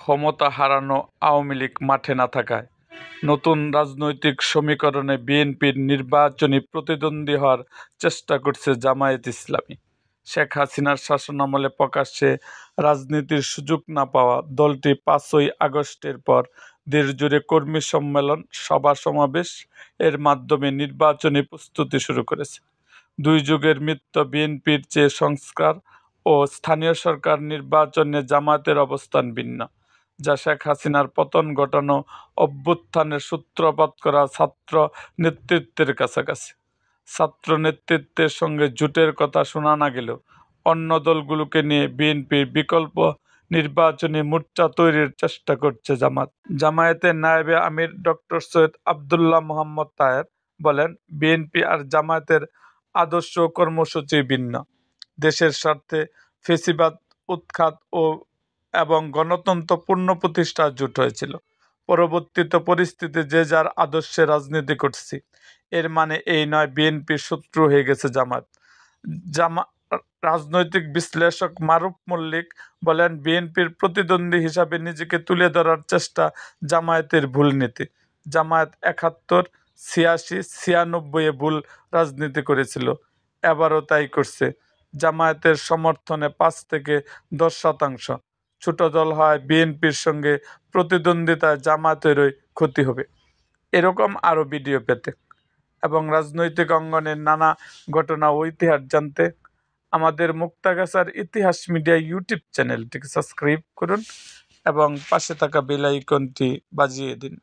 ক্ষমতা হারানো আওয়ামী লীগ মাঠে না থাকায় নতুন রাজনৈতিক সমীকরণে বিএনপির নির্বাচনী প্রতিদ্বন্দ্বী হওয়ার চেষ্টা করছে জামায়াত ইসলামী। শেখ হাসিনার শাসনামলে প্রকাশ্যে রাজনীতির সুযোগ না পাওয়া দলটি 5ই আগস্টের পর দেশজুড়ে কর্মী সম্মেলন, সভা-সমাবেশ এর মাধ্যমে নির্বাচনী প্রস্তুতি শুরু করেছে। দুই যুগের মিত্র বিএনপির চেয়ে সংস্কার ও স্থানীয় সরকার নির্বাচনে জামায়াতের অবস্থান ভিন্ন, যা শেখ হাসিনার পতন ঘটানো অভ্যুত্থানের সূত্রপাত করা ছাত্র নেতৃত্বের কাছাকাছি। ছাত্র নেতৃত্বের সঙ্গে জোটের কথা শোনা না গেলেও অন্য দলগুলোকে নিয়ে বিএনপির বিকল্প নির্বাচনী মোর্চা তৈরির চেষ্টা করছে জামায়াতের নায়েবে আমির ডক্টর সৈয়দ আবদুল্লাহ মোহাম্মদ তাহের বলেন, বিএনপি আর জামায়াতের আদর্শ ও কর্মসূচি ভিন্ন। দেশের স্বার্থে ফ্যাসিবাদ উৎখাত এবং গণতন্ত্র পুনঃপ্রতিষ্ঠার জোট হয়েছিল। পরবর্তীতে পরিস্থিতি যে যার আদর্শে রাজনীতি করছি, এর মানে এই নয় বিএনপির শত্রু হয়ে গেছে জামায়াত। রাজনৈতিক বিশ্লেষক মারুফ মল্লিক বলেন, বিএনপির প্রতিদ্বন্দ্বী হিসাবে নিজেকে তুলে ধরার চেষ্টা জামায়াতের ভুল নীতি। জামায়াত 71, 86, 96 ভুল রাজনীতি করেছিল, এবারও তাই করছে। জামায়াতের সমর্থনে 5 থেকে 10% ছোট দল হয় বিএনপির সঙ্গে প্রতিদ্বন্দ্বিতায় জামায়াতেরই ক্ষতি হবে। এরকম আরও ভিডিও পেতে এবং রাজনৈতিক অঙ্গনের নানা ঘটনা ও ইতিহাস জানতে আমাদের মুক্তাগাছার ইতিহাস মিডিয়া ইউটিউব চ্যানেলটিকে সাবস্ক্রাইব করুন এবং পাশে থাকা বেল আইকনটি বাজিয়ে দিন।